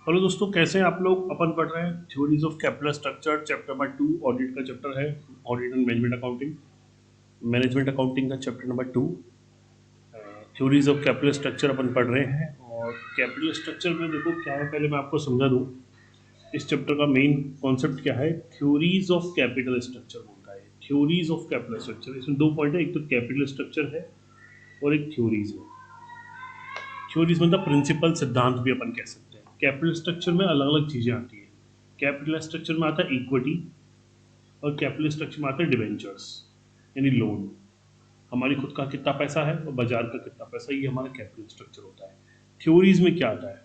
Hello दोस्तों, कैसे हैं आप लोग। अपन पढ़ रहे हैं theories of capital structure, chapter number 2 audit का चैप्टर है। Audit and management accounting, management accounting का chapter number 2, theories of capital structure अपन पढ़ रहे हैं। और कैपिटल स्ट्रक्चर में देखो क्या है, पहले मैं आपको समझा दूं। इस चैप्टर का मेन कॉन्सेप्ट क्या है, थ्योरीज ऑफ कैपिटल स्ट्रक्चर बोलता है। थ्योरीज ऑफ कैपिटल स्ट्रक्चर, इसमें दो पॉइंट है, एक तो कैपिटल स्ट्रक्चर है और एक थ्योरीज है। थ्योरीज मतलब प्रिंसिपल, सिद्धांत भी अपन कह सकते हैं। कैपिटल स्ट्रक्चर में अलग अलग चीजें आती है। कैपिटल स्ट्रक्चर में आता है इक्विटी, और कैपिटल स्ट्रक्चर में आता है डिवेंचर्स यानी लोन। हमारी खुद का कितना पैसा है और बाजार का कितना पैसा, ये हमारा कैपिटल स्ट्रक्चर होता है। थ्योरीज में क्या आता है,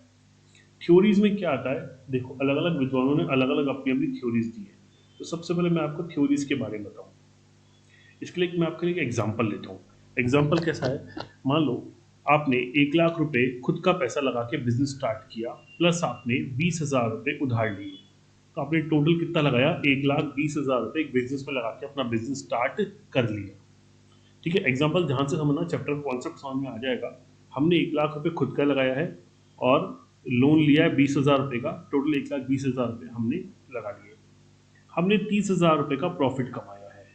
थ्योरीज में क्या आता है, देखो अलग अलग विद्वानों ने अलग अलग अपनी अपनी थ्योरीज दी है। तो सबसे पहले मैं आपको थ्योरीज के बारे में बताऊं। इसके लिए मैं आपके लिए एक एग्जाम्पल लेता हूँ। एग्जाम्पल कैसा है, मान लो आपने 1 लाख रुपए खुद का पैसा लगा के बिजनेस स्टार्ट किया, प्लस आपने 20,000 रुपए उधार लिए। तो आपने टोटल कितना लगाया, 1,20,000 रुपए एक बिजनेस में लगा के अपना बिजनेस स्टार्ट कर लिया। ठीक है, एग्जाम्पल ध्यान से समझना, चैप्टर का कॉन्सेप्ट समझ में आ जाएगा। हमने 1 लाख रुपए खुद का लगाया है और लोन लिया है 20,000 रुपए का, टोटल 1,20,000 रुपए हमने लगा लिए। हमने 30,000 रुपए का प्रॉफिट कमाया है।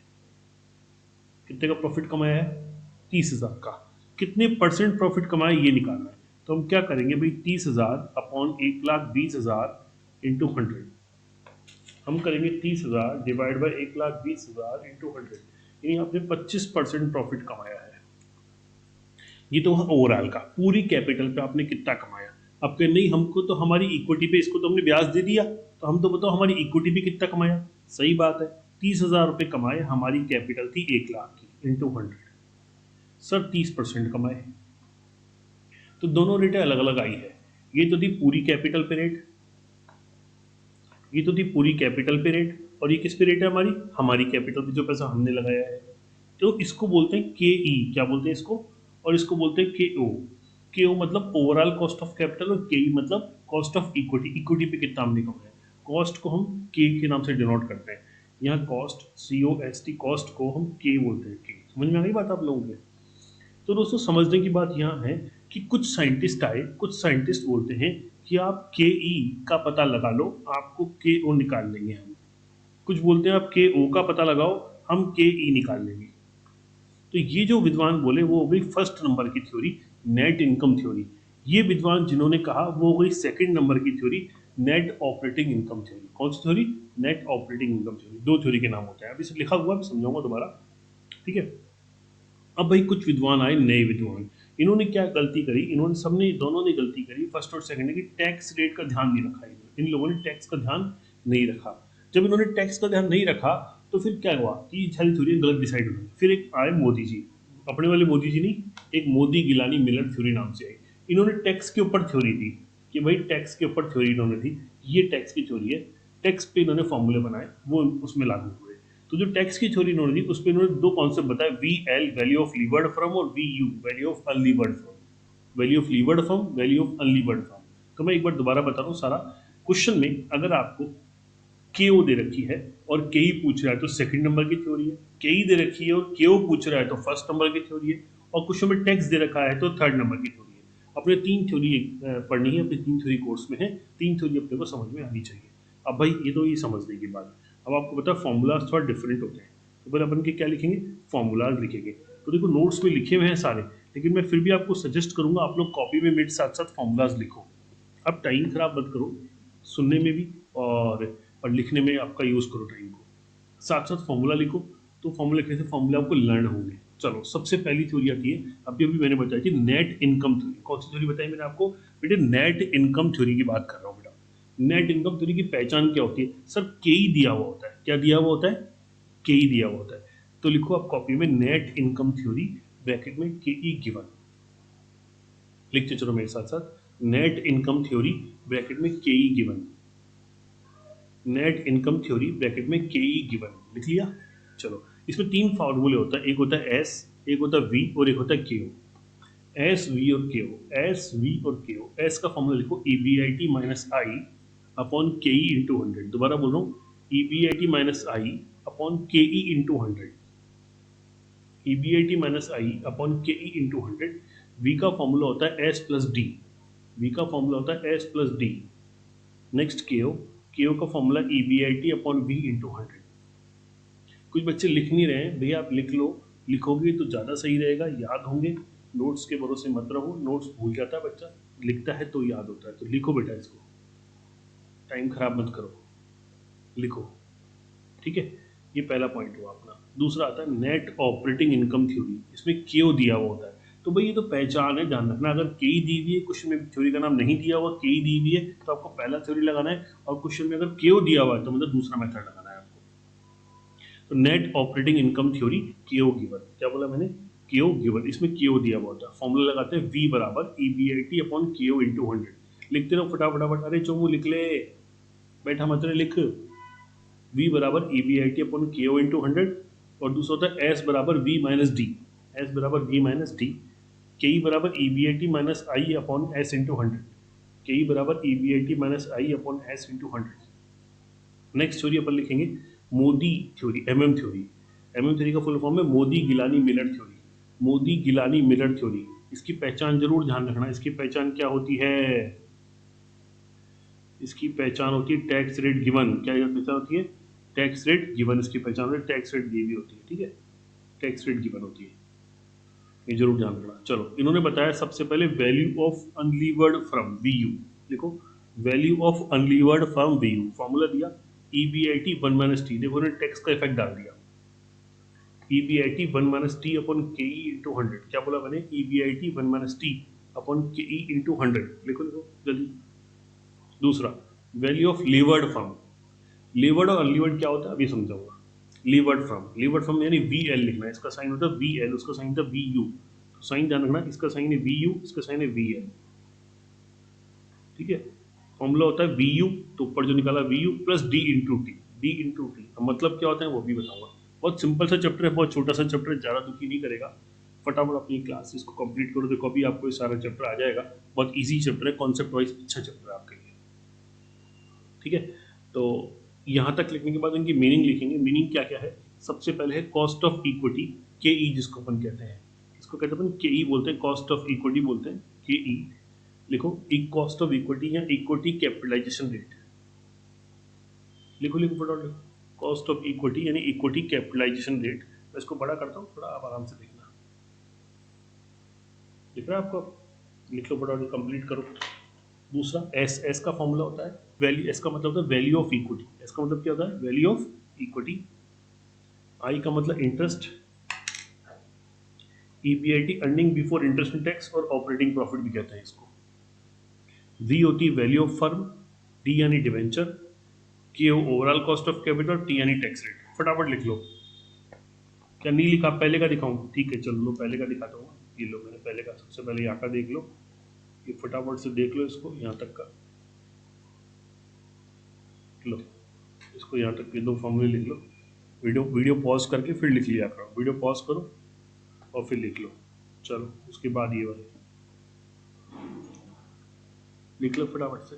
कितने का प्रॉफिट कमाया है, 30,000 का। कितने परसेंट प्रॉफिट कमाया ये निकालना है। तो हम क्या करेंगे भाई, 30,000 अपॉन 1,20,000 इंटू 100। हम करेंगे 30,000 डिवाइड बाई 1,20,000 इंटू 100, यानी आपने 25% प्रॉफिट कमाया है। ये तो ओवरऑल का, पूरी कैपिटल पे आपने कितना कमाया। अब कहें नहीं, हमको तो हमारी इक्विटी पे इसको तो हमने ब्याज दे दिया, तो हम तो बताओ हमारी इक्विटी पे कितना कमाया। सही बात है, 30,000 रुपए कमाए, हमारी कैपिटल थी 1 लाख की, इंटू 100। सर 30% कमाए। तो दोनों रेटें अलग अलग आई है। ये तो थी पूरी कैपिटल पे रेट, ये तो थी पूरी कैपिटल पे रेट, और ये किस पे रेट है, हमारी कैपिटल पे जो पैसा हमने लगाया है। तो इसको बोलते हैं के ई, क्या बोलते हैं इसको, और इसको बोलते हैं के ओ। के ओ मतलब ओवरऑल कॉस्ट ऑफ कैपिटल, और के ई मतलब कॉस्ट ऑफ इक्विटी। इक्विटी पे कितना हमने कमाया। कॉस्ट को हम के नाम से डिनोट करते हैं। यहाँ कॉस्ट, सी ओ एस टी, कॉस्ट को हम के बोलते हैं। के समझ में आ गई बात आप लोगों के। तो दोस्तों समझने की बात यहाँ है कि कुछ साइंटिस्ट आए, कुछ साइंटिस्ट बोलते हैं कि आप के ई का पता लगा लो, आपको के ओ निकाल लेंगे हम। कुछ बोलते हैं आप के ओ का पता लगाओ, हम के ई निकाल लेंगे। तो ये जो विद्वान बोले वो हो गई फर्स्ट नंबर की थ्योरी, नेट इनकम थ्योरी। ये विद्वान जिन्होंने कहा वो हो गई सेकंड नंबर की theory, net operating income theory. कौन सी theory, net operating income theory. दो थ्योरी के नाम होते हैं, अभी सब लिखा हुआ है, समझाऊंगा दोबारा। ठीक है। अब भाई कुछ विद्वान आए, नए विद्वान। इन्होंने क्या गलती करी, इन्होंने सबने, दोनों ने गलती करी, फर्स्ट और सेकंड ने, कि टैक्स रेट का ध्यान नहीं रखा। इन लोगों ने टैक्स का ध्यान नहीं रखा। जब इन्होंने टैक्स का ध्यान नहीं रखा तो फिर क्या हुआ कि सारी थ्योरी गलत डिसाइड हो गई। फिर एक आए मोदी जी, अपने वाले मोदी जी नहीं, एक मोदी गिलानी मिलर थ्योरी नाम से आई। इन्होंने टैक्स के ऊपर थ्योरी दी, कि भाई टैक्स के ऊपर थ्योरी इन्होंने दी, ये टैक्स की थ्योरी है। टैक्स पे इन्होंने फॉर्मूले बनाए, वो उसमें लागू हुए। तो जो टैक्स की थ्योरी इन्होंने दी, उस पर इन्होंने दो कॉन्सेप्ट बताए, V L value of levered firm, और V U value of unlevered firm. Value of levered firm, value of unlevered firm. तो मैं एक बार दोबारा बता रहा हूँ सारा। क्वेश्चन में अगर आपको के ओ दे रखी है और के ई पूछ रहा है तो सेकंड नंबर की थ्योरी है। के ई दे रखी है और के ओ पूछ रहा है तो फर्स्ट नंबर की थ्योरी है। और क्वेश्चन में टैक्स दे रखा है तो थर्ड नंबर की थ्योरी है। अपने तीन थ्योरी पढ़नी है, अपनी तीन थ्योरी कोर्स में है। तीन थ्योरी अपने को समझ में आनी चाहिए। अब भाई ये तो ये समझने की बात। अब आपको पता है फॉर्मूलाज थोड़ा डिफरेंट होते हैं, तो पहले अपन के क्या लिखेंगे, फॉर्मूलाज लिखेंगे। तो देखो नोट्स में लिखे हुए हैं सारे, लेकिन मैं फिर भी आपको सजेस्ट करूंगा आप लोग कॉपी में मेरे साथ साथ फॉर्मूलाज लिखो। अब टाइम खराब मत करो, सुनने में भी और लिखने में आपका यूज़ करो टाइम को। साथ साथ फॉर्मूला लिखो, तो फॉर्मूला कैसे, फॉर्मूला आपको लर्न होंगे। चलो सबसे पहली थ्योरी आती है, अभी अभी मैंने बताई थी, नेट इनकम थ्योरी। कौन सी थ्योरी बताई मैंने आपको, बेटे नेट इनकम थ्योरी की बात कर रहा हूँ बेटा। नेट इनकम थ्योरी की पहचान क्या होती है, सर के ही दिया हुआ होता है। क्या दिया हुआ होता है, के ही दिया हुआ होता है। तो लिखो आप कॉपी में, नेट इनकम थ्योरी ब्रैकेट में के ई गिवन। लिखते चलो मेरे साथ साथ, नेट इनकम थ्योरी ब्रैकेट में के ई given. Net income theory bracket में के ई गिवन, लिख लिया। चलो इसमें तीन फार्मूले होता है, एक होता है एस, एक होता है वी, और एक होता है के ओ। एस वी और के ओ, एस वी और के ओ। एस का फॉर्मूला लिखो, E B I T minus I upon K E into 100। दोबारा बोल रहा हूँ, E B I T minus I upon K E into 100। E B I T minus I upon K E into 100। V का formula होता है S plus D. V का formula होता है S plus D. Next K O का formula EBIT upon V into 100। कुछ बच्चे लिख नहीं रहे हैं, भैया आप लिख लो, लिखोगे तो ज़्यादा सही रहेगा, याद होंगे। नोट्स के भरोसे मत रहो, नोट्स भूल जाता है बच्चा, लिखता है तो याद होता है। तो लिखो बेटा, इसको टाइम खराब मत करो, लिखो, ठीक है। ये पहला पॉइंट हुआ अपना। दूसरा आता है नेट ऑपरेटिंग इनकम थ्योरी, इसमें क्यों दिया हुआ होता है। तो भाई ये तो पहचान है, ध्यान रखना। अगर के दी हुई है, क्वेश्चन में थ्योरी का नाम नहीं दिया हुआ, के दी हुई है, तो आपको पहला थ्योरी लगाना है। और क्वेश्चन में अगर क्यों दिया हुआ है तो मतलब दूसरा मेथड लगाना है आपको। तो नेट ऑपरेटिंग इनकम थ्योरी, क्यों गिवन, क्या बोला मैंने, क्यों गिवन, इसमें क्यों दिया हुआ होता है। फॉर्मूला लगाते हैं V बराबर EBIT अपॉन क्यों इंटू 100। लिखते रहो फटाफट, अरे चोमू लिख ले, बैठा मत रहे, लिख। V बराबर EBIT अपॉन KO इंटू 100। और दूसरा होता है S बराबर V माइनस डी, S बराबर V माइनस डी। के बराबर EBIT minus I upon S into 100, K बराबर EBIT minus I upon S into 100। Next theory अपन लिखेंगे Modi theory, MM theory. MM theory का फुल फॉर्म है Modigliani Miller theory. Modigliani Miller theory, इसकी पहचान जरूर ध्यान रखना। इसकी पहचान क्या होती है, इसकी पहचान होती है टैक्स रेट गिवन। क्या पहचान होती है, टैक्स रेट गिवन, इसकी पहचान होती है, टैक्स रेट दी हुई होती है, ठीक है, टैक्स रेट गिवन होती है, ये जरूर ध्यान रखना। चलो, इन्होंने बताया सबसे पहले value of unlevered from VU। देखो, value of unlevered from VU, formula दिया EBIT 1 माइनस टी। देखो उन्होंने टैक्स का इफेक्ट डाल दिया, EBIT 1 minus T upon KE into 100। क्या बोला मैंने, EBIT 1 minus T upon KE into 100। लिखो लिखो जल्दी। दूसरा, value of levered from. Levered और अनलीवर्ड क्या होता है अभी समझाऊंगा। लीवर्ड फ्रॉम यानी VL लिखना है, इसका साइन होता है VL, उसका साइन होता है VU। तो साइन ध्यान रखना, इसका साइन है VU, इसका साइन है VL, ठीक है। फॉर्मूला होता है VU, तो ऊपर जो निकाला VU plus D into T, D into T. अब मतलब क्या होता है वो भी बताऊंगा। बहुत सिंपल सा चैप्टर है, बहुत छोटा सा चैप्टर है, ज़्यादा दुखी नहीं करेगा। फटाफट अपनी क्लासेस को कंप्लीट करो, देखो अभी आपको ये सारा चैप्टर आ जाएगा। बहुत ईजी चैप्टर है, कॉन्सेप्ट वाइज अच्छा चैप्टर है आपके लिए, ठीक है। तो यहाँ तक लिखने के बाद इनकी मीनिंग लिखेंगे। मीनिंग क्या क्या है, सबसे पहले है कॉस्ट ऑफ इक्विटी, KE जिसको अपन कहते हैं, इसको कहते हैं अपन KE बोलते हैं, कॉस्ट ऑफ इक्विटी बोलते हैं KE। लिखो एक कॉस्ट ऑफ इक्विटी या इक्विटी कैपिटलाइजेशन रेट, लिखो लिखो फटाफट लिखो। कॉस्ट ऑफ इक्विटी यानी इक्विटी कैपिटलाइजेशन रेट। मैं इसको बड़ा करता हूँ थोड़ा, आप आराम से देखना। दिख रहा है आपको, लिख लो फटाफट, कंप्लीट करो। दूसरा एस का फॉर्मूला होता है वैल्यू, एस का मतलब होता है वैल्यू ऑफ इक्विटी। एस का मतलब क्या होता है, वैल्यू ऑफ इक्विटी। आई का मतलब interest, EBIT earning before interest and tax, और ऑपरेटिंग प्रॉफिट भी कहते हैं इसको। V होती है वैल्यू ऑफ फर्म, D यानी debenture, K overall cost of capital, T यानी टैक्स रेट। फटाफट लिख लो। क्या नहीं लिखा, पहले का दिखाऊं, ठीक है चलो लो पहले का दिखाता हूँ। ये लो मैंने पहले का, सबसे पहले यहाँ का देख लो, ये फटाफट से देख लो इसको, यहाँ तक का लो, इसको यहाँ तक के दो फॉर्मूले लिख लो। वीडियो वीडियो पॉज करके फिर लिख लिया करो, वीडियो पॉज करो और फिर लिख लो। चलो उसके बाद ये वाले लिख लो फटाफट से,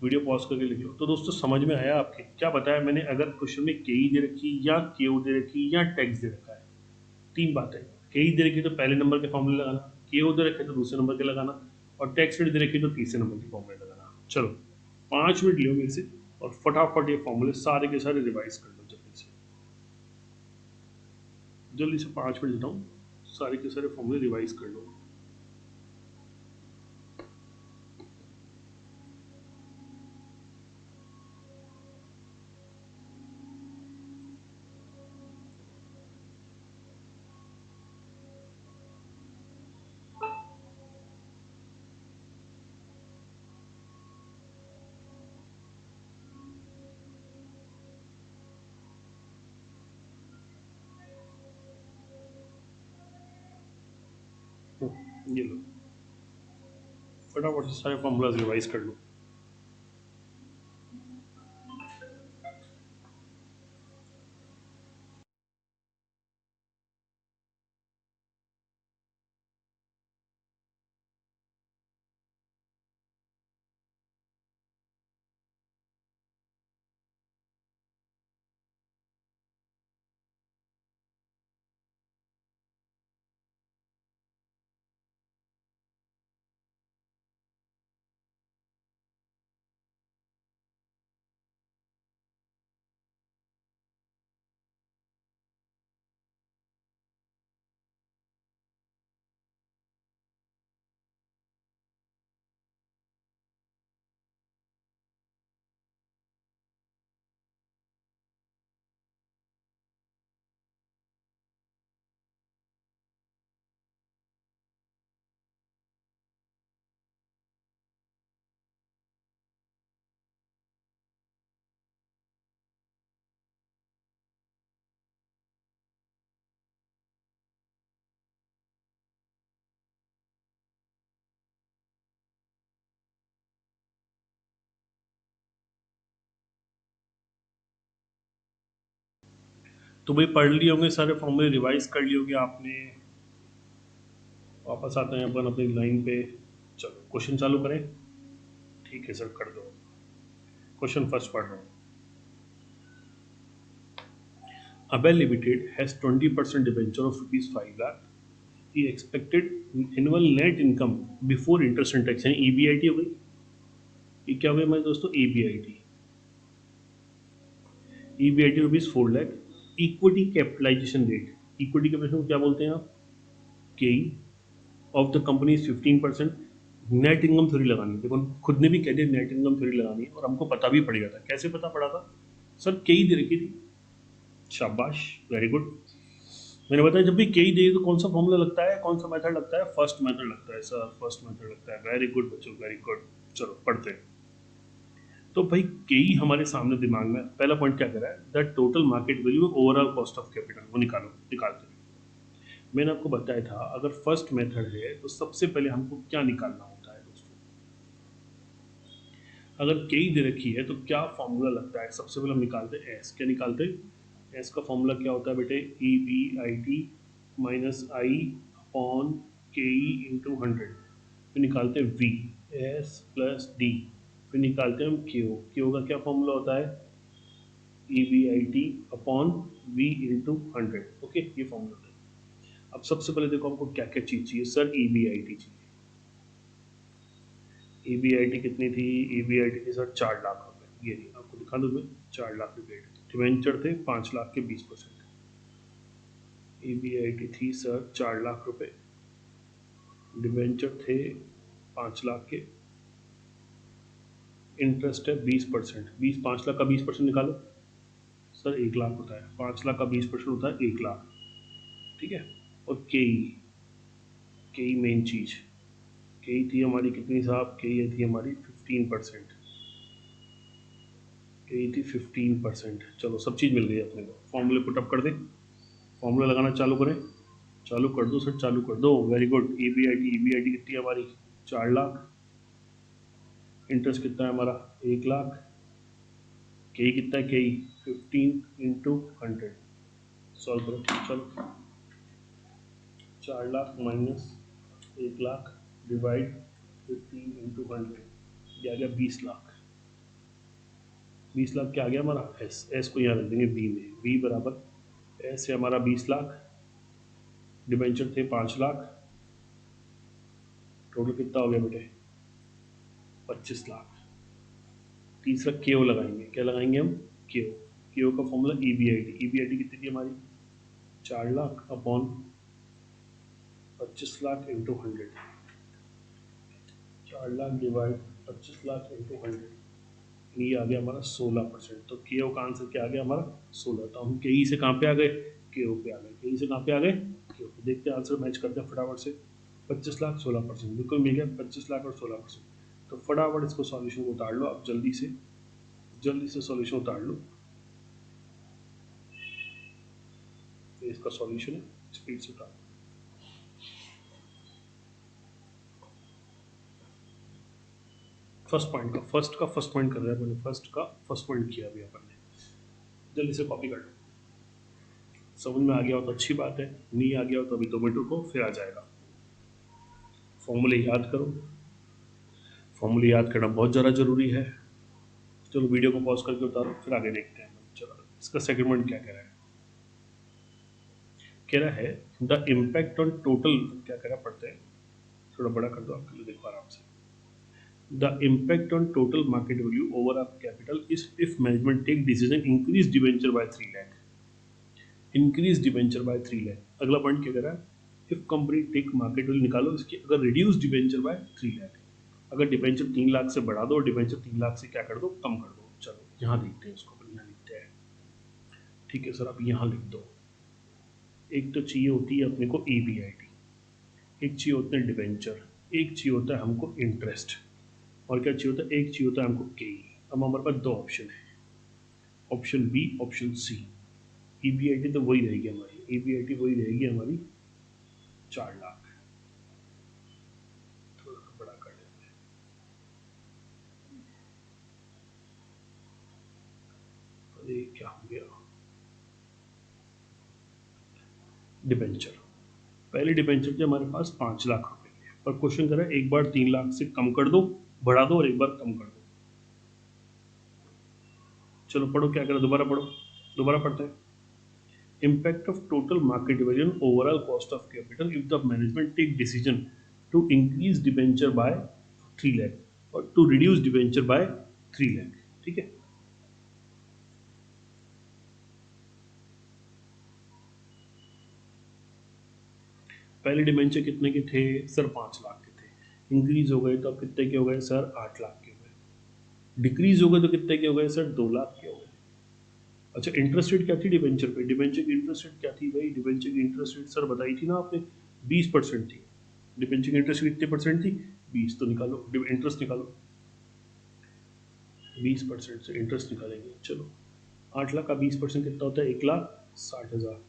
वीडियो पॉज करके लिख लो। तो दोस्तों समझ में आया आपके, क्या बताया मैंने, अगर क्वेश्चन में KE दे रखी या KO दे रखी या टैक्स दे रखा है, तीन बातें। KE दे रखी तो पहले नंबर के फॉर्मूले लगाना, KO दे रखे तो दूसरे नंबर के लगाना, और टैक्स रेट दे रखी तो तीसरे नंबर के फॉर्मूले लगाना। चलो 5 मिनट लियो मेरे से और फटाफट ये फॉर्मूले सारे के सारे रिवाइज कर लो जल्दी से, जल्दी से 5 मिनट देता हूँ, सारे के सारे फॉर्मूले रिवाइज कर लो। ये लो फटाफट से सारे फॉर्मूलाज रिवाइज कर लो। तो भाई पढ़ लिए होंगे सारे फॉर्मूले, रिवाइज कर लिए होंगे आपने। वापस आते हैं अपन अपनी लाइन पे। चलो क्वेश्चन चालू करें। ठीक है सर, कर दो। क्वेश्चन फर्स्ट पढ़ रहा हूँ। Abel Limited has 20% debenture of rupees 5 lakh. The expected annual net income before interest and tax, यानी EBIT हो गई। ये क्या हो गया हमारे दोस्तों? EBIT। EBIT rupees 4 lakh. Equity capitalisation rate, equity capitalisation को क्या बोलते हैं आप? K of the company is 15%। Net income theory लगानी है, देखो खुद ने भी कह दिया नेट इनकम थ्योरी लगानी है, और हमको पता भी पड़ गया था। कैसे पता पड़ा था सर? के ही दे रखी थी। शाबाश, वेरी गुड। मैंने बताया जब भी के ही दे तो कौन सा फॉर्मूला लगता है, कौन सा मेथड लगता है? फर्स्ट मेथड लगता है सर, फर्स्ट मेथड लगता है। वेरी गुड बच्चों, वेरी गुड। चलो पढ़ते हैं। तो भाई के ही हमारे सामने दिमाग में पहला पॉइंट क्या कर रहा है? The total market value overall cost of capital, वो निकालो, निकालते हैं। मैंने आपको बताया था अगर फर्स्ट मेथड है तो सबसे पहले हमको क्या निकालना होता है दोस्तों? अगर के ही दे रखी है तो क्या फॉर्मूला लगता है? सबसे पहले हम निकालते हैं एस। क्या निकालते हैं? एस का फॉर्मूला क्या होता है बेटे? EBIT minus I upon K E into 100। फिर निकालते हैं V, एस प्लस डी। फिर निकालते हैं हम क्यू का क्या फॉर्मूला होता है? EBIT upon V into 100। Okay, ये फॉर्मूला होता है। अब सबसे पहले देखो हमको क्या क्या चीज चाहिए सर? EBIT चाहिए। EBIT कितनी थी? EBIT थी सर 4 लाख रुपए। ये नहीं, आपको दिखा दूं मैं। 4 लाख रुपए डिवेंचर थे 5 लाख के 20%। EBIT थी सर 4 लाख रुपए, डिवेंचर थे 5 लाख के, इंटरेस्ट है 20%। 5 लाख का 20% निकालो सर, 1 लाख होता है। 5 लाख का 20% होता है 1 लाख। ठीक है। और के मेन चीज, के थी हमारी कितनी साहब? के थी हमारी 15%। के थी 15%। चलो सब चीज़ मिल गई अपने को। फॉर्मूले पुटअप कर दें, फॉर्मूला लगाना चालू करें। चालू कर दो सर, चालू कर दो। Very good. EBIT कितनी है हमारी? 4 लाख। इंटरेस्ट कितना है हमारा? 1 लाख। के कितना है? के 15 इंटू 100। सॉल्व करो। चलो 4 lakh minus 1 lakh divide 15 into 100, ये आ गया 20 लाख। 20 लाख क्या आ गया हमारा? एस को यहाँ रख देंगे बी में। बी बराबर एस है हमारा 20 लाख, डिबेंचर थे 5 लाख, टोटल कितना हो गया बेटे? 25 लाख। तीसरा केओ लगाएंगे। क्या लगाएंगे हम? केओ। केओ का फॉर्मूला EBIT कितनी थी हमारी? 4 lakh upon 25 lakh into 100। 4 lakh divide 25 lakh into 100, ये आ गया हमारा 16%। तो केओ का आंसर क्या आ गया हमारा? 16। तो हम के से कहाँ पे आ गए? केओ पे आ गए। के से कहाँ पे आ गए? केओ पे। देखते हैं आंसर मैच करते हैं फटाफट से। 25 लाख 16%, बिल्कुल मिल गया। 25 लाख और 16%। तो फटाफट इसको सॉल्यूशन में उतार लो आप, जल्दी से सॉल्यूशन उतार लो। ये इसका सॉल्यूशन है, स्पीड से उतार। फर्स्ट पॉइंट कर रहे हैं अपन। फर्स्ट पॉइंट किया अभी अपन ने। जल्दी से कॉपी कर लो। समझ में आ गया हो तो अच्छी बात है, नहीं आ गया हो तो अभी 2 मिनट रुको, फिर आ जाएगा। फॉर्मूले याद करो। फॉर्मूले याद करना बहुत ज़्यादा जरूरी है। चलो वीडियो को पॉज करके उतारो, फिर आगे देखते हैं। चलो इसका सेकंड पॉइंट क्या कह रहा है? कह रहा है द इम्पैक्ट ऑन टोटल, क्या कह रहा है पढ़ते हैं। थोड़ा बड़ा कर दो आपके लिए, देखो आराम से। The impact on total market value over of capital is if management take decision increase debenture by 3 lakh. Increase debenture by 3 lakh. अगला पॉइंट क्या कह रहा है? If company take market value निकालो इसकी, अगर रिड्यूस डिवेंचर बाय 3 लाख। अगर डिवेंचर 3 लाख से बढ़ा दो और डिवेंचर 3 लाख से क्या कर दो? कम कर दो। चलो यहाँ लिखते हैं उसको, अपन यहाँ लिखते हैं। ठीक है सर, आप यहाँ लिख दो। एक तो चाहिए होती है अपने को EBIT, एक चाहिए होता है डिवेंचर, एक चाहिए होता है हमको इंटरेस्ट, और क्या चाहिए होता है? एक चाहिए होता है हमको के। अब हमारे पास 2 ऑप्शन है, option B, option C. EBIT तो वही रहेगी हमारी, EBIT वही रहेगी हमारी 4 लाख। थोड़ा सा बड़ा कर लेते हैं। अरे क्या हो गया? डिबेंचर। पहले डिबेंचर थे हमारे पास 5 लाख रुपए के, पर क्वेश्चन करा एक बार 3 लाख से कम कर दो, बढ़ा दो, और एक बार कम कर दो। चलो पढ़ो क्या करा, दोबारा पढ़ो, दोबारा पढ़ते हैं। Impact of total market value on overall cost of capital if the management take decision to increase debenture by 3 lakh or to reduce debenture by 3 lakh। ठीक है, पहले डिबेंचर कितने के थे सर? 5 लाख के थे। इंक्रीज हो गए तो अब कितने के हो गए सर? 8 लाख के हो गए। डिक्रीज हो गए तो कितने के हो गए सर? 2 लाख के हो गए। अच्छा, इंटरेस्ट रेट क्या थी डिबेंचर पे? डिबेंचर की इंटरेस्ट रेट क्या थी भाई? डिबेंचर की इंटरेस्ट रेट सर बताई थी ना आपने, 20% थी। डिबेंचर की इंटरेस्ट रेट कितने परसेंट थी? 20। तो निकालो, इंटरेस्ट निकालो, 20% से इंटरेस्ट निकालेंगे। चलो 8 लाख का 20% कितना होता है? 1,60,000।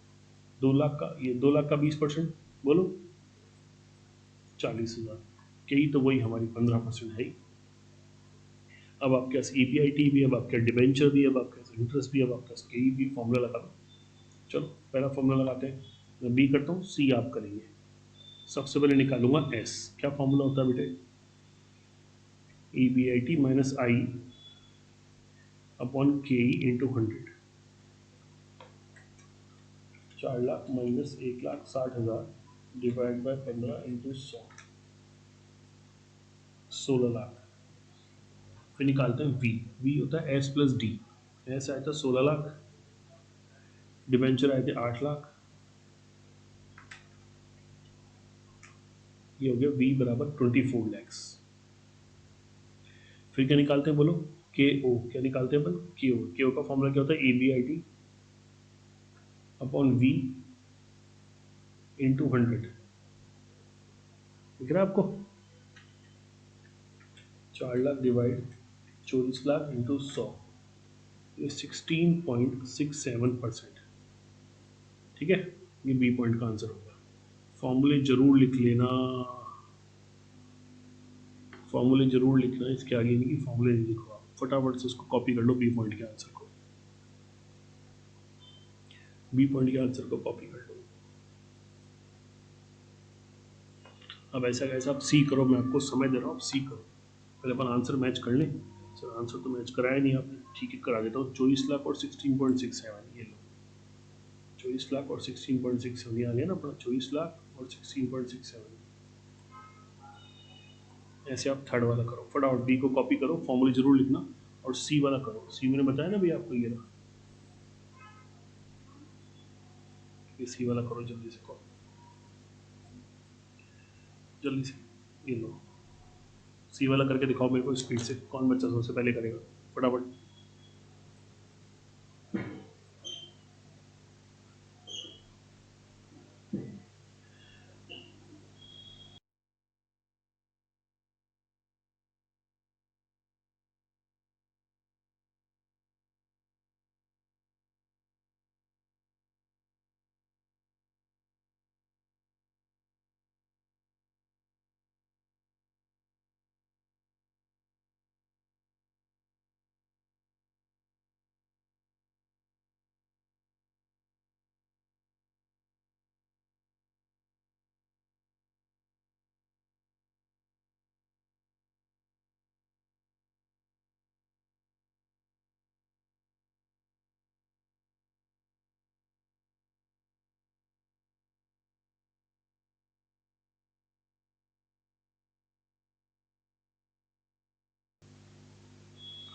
2 लाख का, ये 2 लाख का 20% बोलो 40,000। यही तो वही हमारी 15% है ही। अब आपके पास ईपीआईटी भी, अब आपके डिबेंचर भी, अब आपके पास इंटरेस्ट भी, अब आपके पास के भी। फॉर्मूला लगा लो। चलो पहला फॉर्मूला लगाते हैं। मैं बी करता हूँ, सी आप करेंगे। सबसे पहले निकालूंगा एस। क्या फॉर्मूला होता है बेटे? ईबीआईटी माइनस आई अपॉन के into 100। 4 lakh minus 1,60,000 divide by 15 into 100, 16 lakh. फिर निकालते हैं वी। वी होता है एस प्लस डी। एस आया था 16 लाख, डिबेंचर आए थे 8 लाख, ये हो गया वी बराबर 24 लैक्स। फिर क्या निकालते हैं बोलो? के ओ। क्या निकालते हैं अपन? के ओ। के ओ का फॉर्मूला क्या होता है? E B I T upon V into 100। दिख रहा है आपको? 4 लाख डिवाइड 24 लाख इंटू 100, ये 16.67%। ठीक है, ये बी पॉइंट का आंसर होगा। फॉर्मूले जरूर लिख लेना, फॉर्मूले जरूर लिखना, इसके आगे नहीं कि फॉर्मूले नहीं लिखो आप, फटाफट से उसको कॉपी कर लो बी पॉइंट के आंसर को, बी पॉइंट के आंसर को कॉपी कर लो। अब ऐसा कैसा आप सी करो, मैं आपको समय दे रहा हूँ, आप सी करो। पहले अपन आंसर मैच कर लें। सर आंसर तो मैच कराया नहीं आपने, ठीक है करा देता हूँ। 24 लाख और 16.67, ये लो 24 लाख और 16.67, ये आ गया ना अपना 24 लाख और 16.67। ऐसे आप थर्ड वाला करो फटाफट, बी को कॉपी करो, फॉर्मूले जरूर लिखना, और सी वाला करो। सी मैंने बताया ना भैया आपको, ये रहा, ये सी वाला करो जल्दी से, करो जल्दी से, ये लो सी वाला करके दिखाओ मेरे को स्पीड से। कौन बच्चा सबसे पहले करेगा? फटाफट।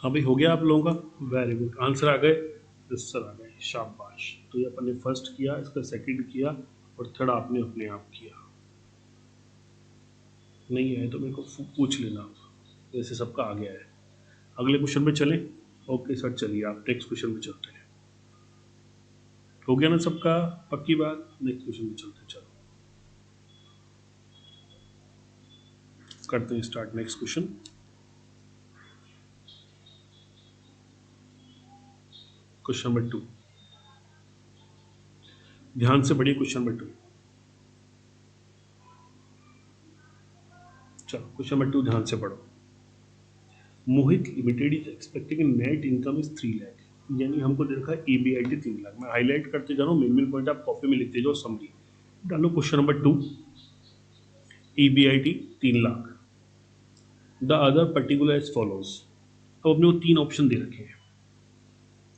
हाँ भाई हो गया आप लोगों का? वेरी गुड, आंसर आ गए, सर आ गए, शाबाश। तो ये अपन ने फर्स्ट किया, इसका सेकंड किया, और थर्ड आपने अपने आप किया। नहीं है तो मेरे को पूछ लेना आप, वैसे सबका आ गया है। अगले क्वेश्चन पे चलें? ओके सर, चलिए आप नेक्स्ट क्वेश्चन पे चलते हैं। हो गया ना सबका? पक्की बात? नेक्स्ट क्वेश्चन पे चलते हैं, चलो करते हैं start next question. Question number 2, ध्यान से पढ़िए क्वेश्चन नंबर 2। चलो क्वेश्चन नंबर 2 ध्यान से पढ़ो। Mohit limited is expecting net income is 3 lakh, यानी हमको दे रखा है ईबीआईटी 3 लाख। मैं हाईलाइट करते जा रहा हूँ, मेन मेन पॉइंट आप कॉपी में लिखते जाओ, समरी। डालो question number 2, EBIT 3 lakh, the other particular age follows. अब अपने को 3 ऑप्शन दे रखे हैं,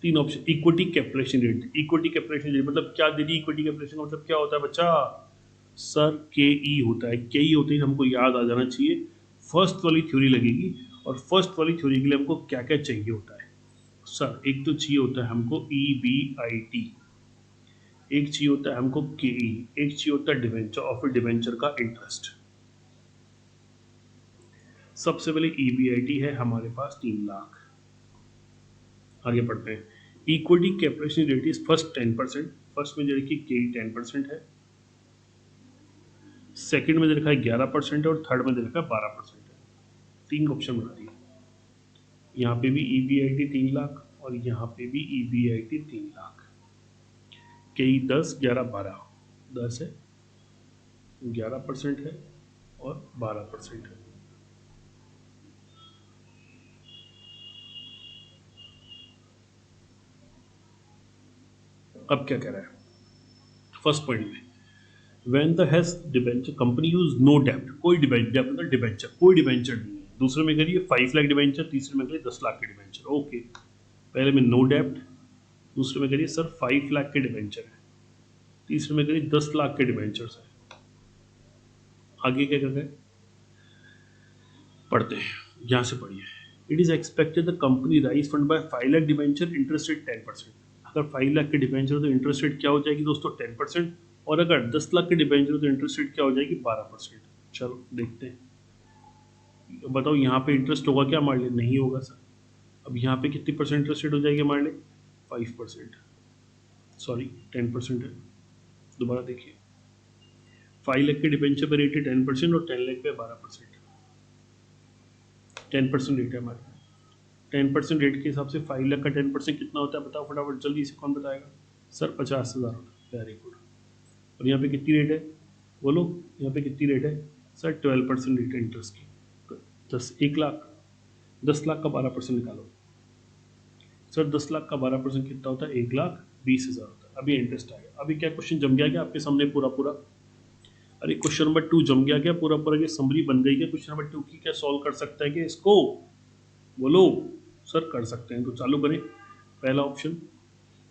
3 option. Equity capitalisation rate, equity capitalisation rate मतलब क्या दे दी? इक्विटी कैपिटलेशन का मतलब क्या होता है बच्चा? सर के ई होता है, के ई होते ही हमको याद आ जाना चाहिए, फर्स्ट वाली थ्योरी लगेगी। और फर्स्ट वाली थ्योरी के लिए हमको क्या क्या चाहिए होता है सर? एक तो चाहिए होता है हमको EBIT, एक चाहिए होता है हमको KE, एक चाहिए होता है डिवेंचर और फिर डिवेंचर का इंटरेस्ट। सबसे पहले EBIT है हमारे पास 3 लाख। आगे बढ़ते हैं। Equity capitalisation rate is first 10%, first में जो रखी KE 10% है, सेकंड में दे रखा है 11% है और थर्ड में दे रखा है 12% है। 3 ऑप्शन बना दिए। यहाँ पे भी EBIT 3 लाख और यहाँ पे भी EBIT 3 लाख। KE 10, 11, 12, 10 है, 11% है और 12% है। अब क्या कह रहा है फर्स्ट पॉइंट में? When the has debenture company use no डेप्ट, कोई डिबेंचर मतलब डिबेंचर, कोई डिबेंचर नहीं है। दूसरे में करिए 5 लाख डिबेंचर, तीसरे में करिए 10 लाख के डिबेंचर। ओके, पहले में नो डेप्ट, दूसरे में करिए सर 5 लाख के डिबेंचर है, तीसरे में करिए 10 लाख के डिबेंचर्स है। आगे क्या करते हैं पढ़ते हैं, यहाँ से पढ़िए। It is expected the company raise fund by 5 lakh debenture, interest rate 10%। अगर 5 लाख के डिबेंचर तो इंटरेस्ट रेट क्या हो जाएगी दोस्तों? 10%। और अगर 10 लाख के डिबेंचर तो इंटरेस्ट रेट क्या हो जाएगी? 12%। चलो देखते हैं, बताओ यहाँ पे इंटरेस्ट होगा क्या हमारे लिए? नहीं होगा सर। अब यहाँ पे कितनी परसेंट इंटरेस्ट रेट हो जाएगी हमारे लिए? 5%, सॉरी 10% है। दोबारा देखिए, 5 लाख के डिबेंचर पे रेट है 10% और 10 लाख पे 12%। 10% रेट है हमारे। 10% रेट के हिसाब से 5 लाख का 10% कितना होता है बताओ फटाफट, जल्दी से कौन बताएगा? सर 50,000 होता है। Very good. और यहाँ पे कितनी रेट है बोलो? यहाँ पे कितनी रेट है सर? 12% रेट है इंटरेस्ट की। तो 1 लाख, 10 लाख का 12% निकालो सर। 10 लाख का 12% कितना होता है? 1,20,000 होता है। अभी इंटरेस्ट आ गया। अभी क्या क्वेश्चन जम गया क्या आपके सामने पूरा पूरा? अरे क्वेश्चन नंबर 2 जम गया क्या पूरा पूरा? ये समरी बन गई क्या क्वेश्चन नंबर 2 की? क्या सॉल्व कर सकता है क्या इसको? बोलो सर कर सकते हैं। तो चालू करें। पहला ऑप्शन,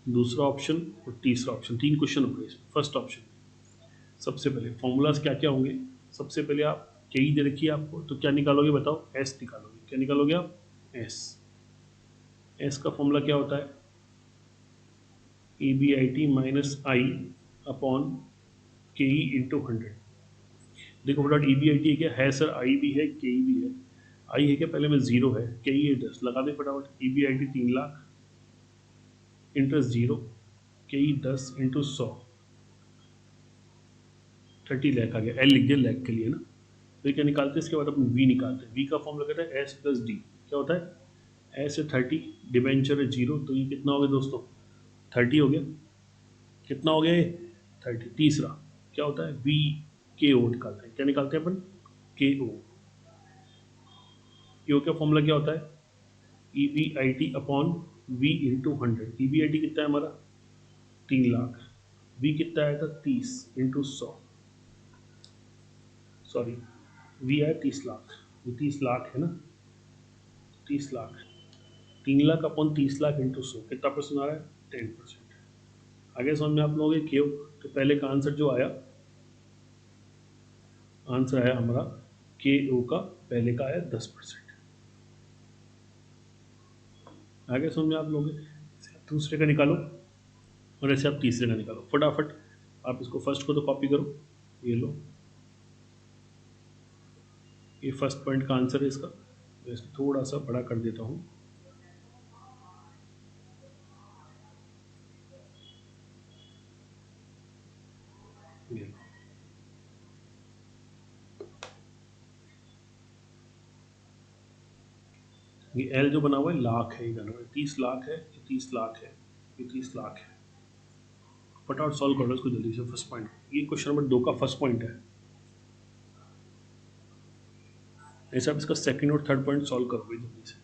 दूसरा ऑप्शन और तीसरा ऑप्शन, 3 क्वेश्चन हो गए इसमें। फर्स्ट ऑप्शन, सबसे पहले फॉर्मूलाज क्या क्या होंगे? सबसे पहले आप के दे रखिए आपको, तो क्या निकालोगे बताओ? एस निकालोगे। क्या निकालोगे आप? एस। एस का फॉर्मूला क्या होता है? EBIT minus I upon KE into 100। देखो फटाफट, EBIT क्या है सर? आई भी है, KE भी है। आई है क्या पहले में? 0 है, KE है 10। लगा दे फटाफट। EBIT 3 lakh, interest 0, KE 10 into 100, 30 lakh आ गया। एल लिख दिया लैख के लिए ना। तो क्या निकालते हैं इसके बाद? अपन वी निकालते हैं। वी का फॉर्म लगाता है एस प्लस डी। क्या होता है? एस है 30, डिबेंचर है 0, तो ये कितना हो गया दोस्तों? 30 हो गया। कितना हो गया ये? 30। तीसरा क्या होता है? वी के ओ निकालते हैं। क्या निकालते हैं अपन? के ओ। के ओ का फॉर्मूला क्या होता है? EBIT upon V into 100। EBIT कितना है हमारा? 3 लाख। वी कितना आया था? 30 इंटू 100, सॉरी वी आया 30 लाख। ये 30 लाख है ना, 30 लाख। 3 लाख अपॉन 30 लाख इंटू 100 कितना परसेंट आ रहा है? 10%। आगे समझ में आप लोगों के क्यों? तो पहले का आंसर जो आया, आंसर आया हमारा के ओ का, पहले का आया 10%। आगे समझ में आप लोग? दूसरे का निकालो और ऐसे आप तीसरे का निकालो फटाफट। आप इसको फर्स्ट को तो कॉपी करो, ये लो, ये फर्स्ट पॉइंट का आंसर है इसका। मैं इसको थोड़ा सा बड़ा कर देता हूँ। ये लो, ये एल जो बना हुआ है लाख है, इधर 30 लाख है, ये 30 लाख है, ये 30 लाख है। फटाफट सॉल्व करो इसको जल्दी से। फर्स्ट पॉइंट, ये क्वेश्चन नंबर 2 का फर्स्ट पॉइंट है। ऐसे आप इसका सेकंड और थर्ड पॉइंट सॉल्व करोगे जल्दी से।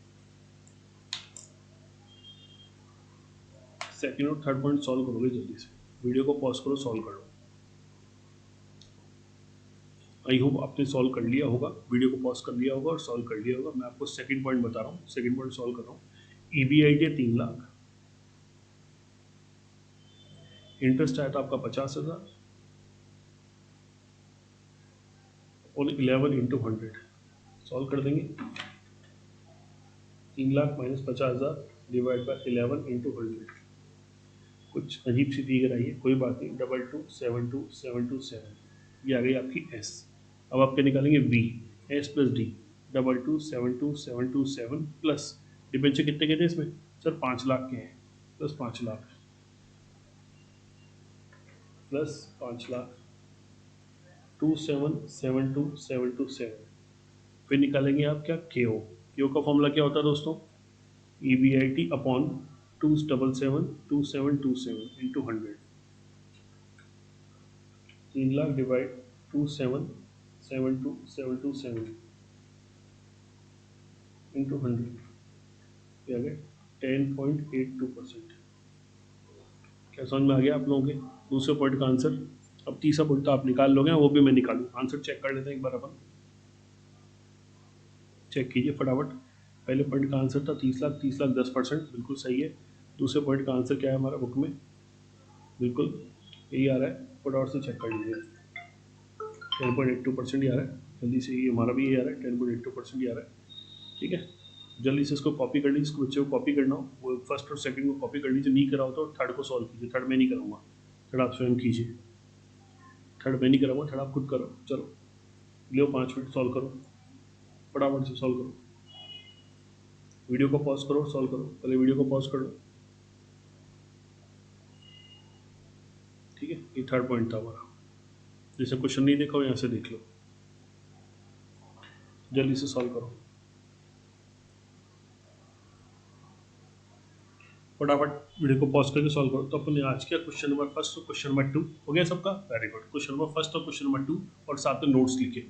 सेकंड और थर्ड पॉइंट सॉल्व करोगे जल्दी से। वीडियो को पॉज करो, सॉल्व करो। आई होप आपने सॉल्व कर लिया होगा, वीडियो को पॉज कर लिया होगा और सॉल्व कर लिया होगा। मैं आपको सेकंड पॉइंट बता रहा हूँ, सेकंड पॉइंट सॉल्व कर रहा हूँ। EBIT है 3 लाख, इंटरेस्ट आया था आपका 50,000 और 11 इंटू 100 सॉल्व कर देंगे। 3 lakh minus 50,000 divide by 11 into 100, कुछ अजीब सी फिगर आई है, कोई बात नहीं। 22,72727 ये आ गई आपकी एस। अब आप क्या निकालेंगे? V, S plus D. 22,72727 plus debenture कितने के थे इसमें सर? 5 लाख के हैं, प्लस 5 लाख, प्लस 5 लाख 27,72727। फिर निकालेंगे आप क्या? KO। KO का फॉर्मूला क्या होता है दोस्तों? EBIT upon 2772727 into 100। 3 lakh divide 27,72727 into 100 क्या गया? 10.82%। क्या समझ में आ गया आप लोगों के दूसरे पॉइंट का आंसर? अब तीसरा पॉइंट तो आप निकाल लोगे, वो भी मैं निकालूँ। आंसर चेक कर लेते हैं एक बार अपन, चेक कीजिए फटाफट। पहले पॉइंट का आंसर था 30 लाख, 30 लाख 10%, बिल्कुल सही है। दूसरे पॉइंट का आंसर क्या है हमारा बुक में? बिल्कुल यही आ रहा है, फटाफट से चेक कर लीजिए। 10.82% ही आ रहा है, जल्दी से। ये हमारा भी ये आ रहा है, 10.82% ही आ रहा है। ठीक है, जल्दी से इसको कॉपी कर लीजिए, इसको बच्चे को कॉपी करना हो, वो फर्स्ट और सेकंड को कॉपी कर लीजिए। नहीं करा हो तो थर्ड को सॉल्व कीजिए। थर्ड मैं नहीं करूँगा, थर्ड आप स्वयं कीजिए। थर्ड मैं नहीं करूँगा, थर्ड आप खुद करो। चलो लो 5 मिनट, सॉल्व करो, फटाफट से सॉल्व करो। वीडियो को पॉज करो, सॉल्व करो। पहले वीडियो को पॉज कर लो। ठीक है, ये थर्ड पॉइंट था हमारा। जैसे क्वेश्चन नहीं देखा हो, यहाँ से देख लो, जल्दी से सॉल्व करो फटाफट। वीडियो को पॉज करके सॉल्व करो। तो अपने आज क्या क्वेश्चन नंबर फर्स्ट और क्वेश्चन नंबर 2 हो गया सबका? Very good. Question number first और क्वेश्चन नंबर 2 और साथ में नोट्स लिखे।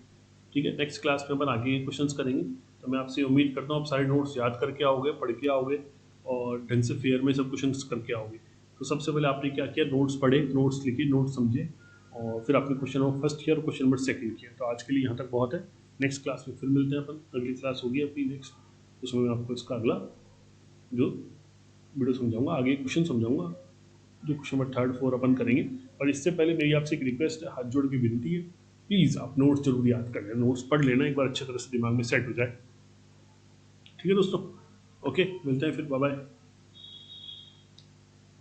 ठीक है, नेक्स्ट क्लास में अपन आगे के क्वेश्चंस करेंगे। तो मैं आपसे उम्मीद करता हूँ आप सारे नोट्स याद करके आओगे, पढ़ के आओगे और ढंग से फेयर में सब क्वेश्चंस करके आओगे। तो सबसे पहले आपने क्या किया? नोट्स पढ़े, नोट्स लिखे, नोट्स समझे और फिर आपने क्वेश्चन नंबर फर्स्ट किया और क्वेश्चन नंबर सेकंड किया। तो आज के लिए यहाँ तक बहुत है। नेक्स्ट क्लास में फिर मिलते हैं अपन। अगली क्लास होगी अपनी नेक्स्ट, उसमें मैं आपको इसका अगला जो वीडियो समझाऊंगा, आगे क्वेश्चन समझाऊंगा, जो क्वेश्चन नंबर थर्ड 4 अपन करेंगे। और इससे पहले मेरी आपसे एक रिक्वेस्ट है, हाथ जोड़ के विनती है, प्लीज़ आप नोट्स जरूर याद कर लें, नोट्स पढ़ लेना एक बार अच्छे तरह से, दिमाग में सेट हो जाए। ठीक है दोस्तों, ओके, मिलते हैं फिर, बाय बाय।